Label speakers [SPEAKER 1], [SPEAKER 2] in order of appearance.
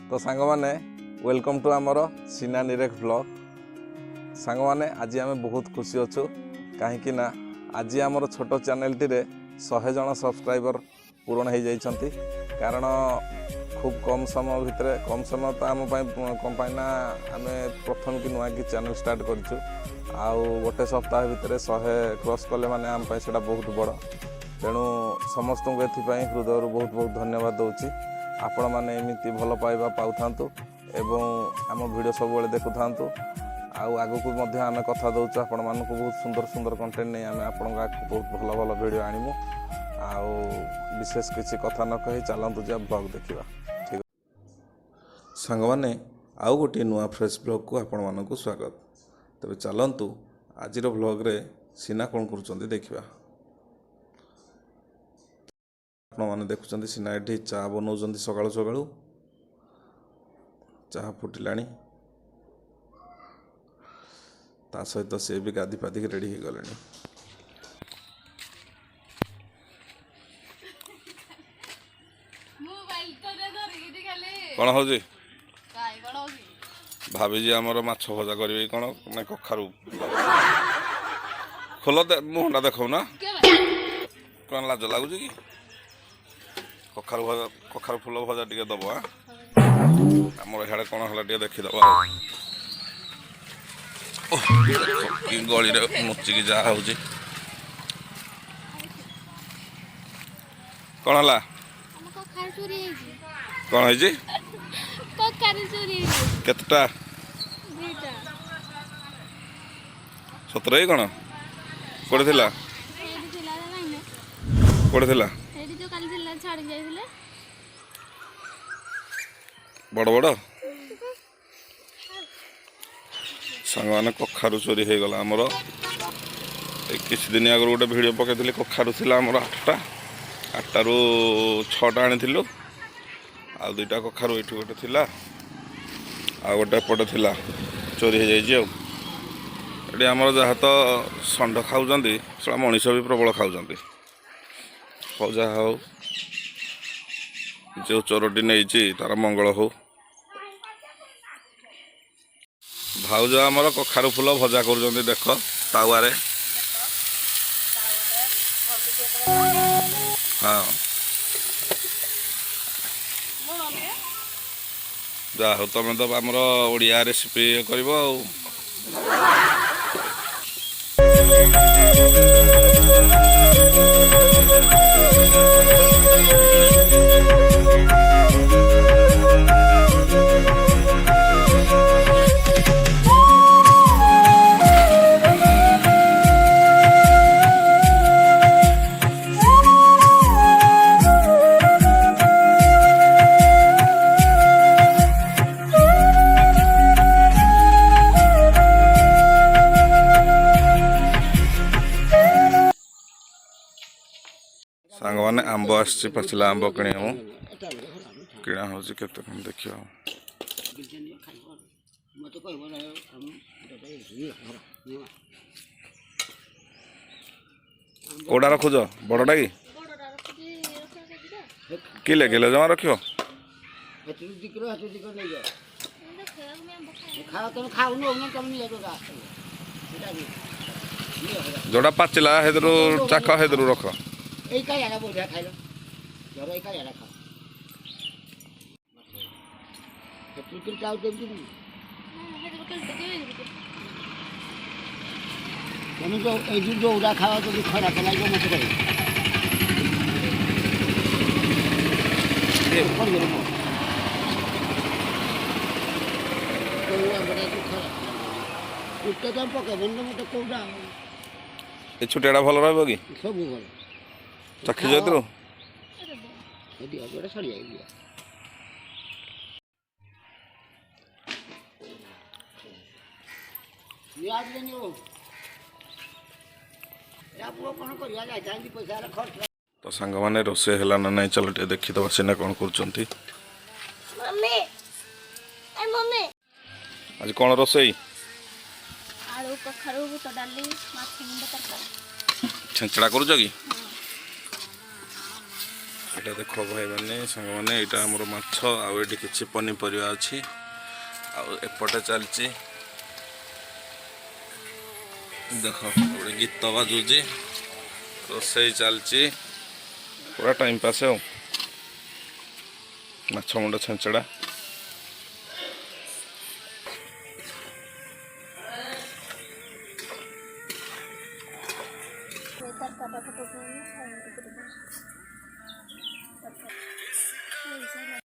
[SPEAKER 1] तो सांग माने वेलकम टू आमर सीना निरेख ब्लॉग। सांग माने आज आम बहुत खुशी अच्छु कहीं ना आज आमर छोट चैनल टी 100 जन सब्सक्राइबर पूरण हो जाती। कारण खूब कम समय भितर कम समय तो आम कंपानी ना आम प्रथम की नुआ की चैनल स्टार्ट करूँ आउ गोटे सप्ताह भितर 100 क्रॉस कले माने आम पाई सेटा बहुत बड़। तेणु समस्त को एपाई हृदय बहुत बहुत धन्यवाद दूची। आपण मैंने एमती भल पाइबा पाऊँ एवं आम भिडियो सब देखु था आगु को आम कथा दूचु आपण मानक बहुत सुंदर सुंदर कंटेंट नहीं आम आपण बहुत भल भल भिडियो आनमु। आउ विशेष किसी कथा न कही चलतु जा ब्लॉग देखा। ठीक सांग माने आउ गोटे नुआ फ्रेश ब्लॉग को आपण मानक स्वागत। तेरे चलतु आज ब्लॉग रे सीना कौन कर देखा। आपने देखुं सीना ये चा बनाऊँ सकाळु सकाळु चाह फुटिला ता सहित सी भी गाधी पाधी रेडी हो गले। कौन हो भाभी आमर माछ भजा करेंगे कौन ना कखारू खोल मुहटा देख ना कौन लाज लगुच कि कखारू भजा कखारू फूल भजा टे दब आमर इे कौन है टे देखीद गली मुचिकी जहाँ हो कौन है कौन है केतटा 17 कौन कौन थिला कौन थिला बड़ बड़ सांग मैंने कखारू चोरी हो गला आमर किसी दिन आगर गोटे भिड पकई कखारू थी आमर 8टा रू 6टा आनी आ 2टा कखारू ये गोटे थी आ गोटे एपटे थी चोरी हो जाए आमर जहाँ तो षंड खाऊँ से मनीष भी प्रबल खाऊँ हो जहा हो जो चोरटी नहीं तार मंगल हो। भाउज आमर कखारू फूल भजा कर देख तावारे हाँ जा हो तुम तो आमर ओडिया रेसिपी कर सांग मैंने आंब आसी पाचिला आंब किणा किणा हो केते कौन देखिए कौड़ा रखुज बड़टा कि ले किलो जमा रख जोड़ा पाचिला हेदरू चाख हेदरू रख खाइल जो उड़ा खावा तो खरा के लागे मत करे ऊपर गेलो कोउड़ा बड़ा तो खरा उठते तो पके बंद मत कोउड़ा ए छुटेड़ा भल रहबो कि सब भल चखी जातरो एदी अबड़ा सड़ी आई गया याद लेनियो तो सांग माने रोसे हला ना नहीं चलो देखी दबा सीना कौन कर आज कौन रोसई
[SPEAKER 2] आलू कखारू बुट डाली माछ मुंड तरकारी
[SPEAKER 1] छंचड़ा करूछ कि ଏଇଟା ଦେଖ ଭାଇମାନେ ସାଙ୍ଗମାନେ ଏଇଟା ଆମର ମାଛ ଆଉ ଏଠି କିଛି ପନିପରିବା ଅଛି ଆଉ ଏପଟେ ଚାଲିଛି ଦେଖ ଗୋଟେ ଗୀତ ବାଜୁଛି ରୋଷେଇ ଚାଲିଛି ପୁରା ଟାଇମ୍ ପାସ୍ ଆଉ ମାଛ ମୁଣ୍ଡ ଛେଞ୍ଚଡ଼ା
[SPEAKER 2] ତରକାରୀଟା ଫଟୋ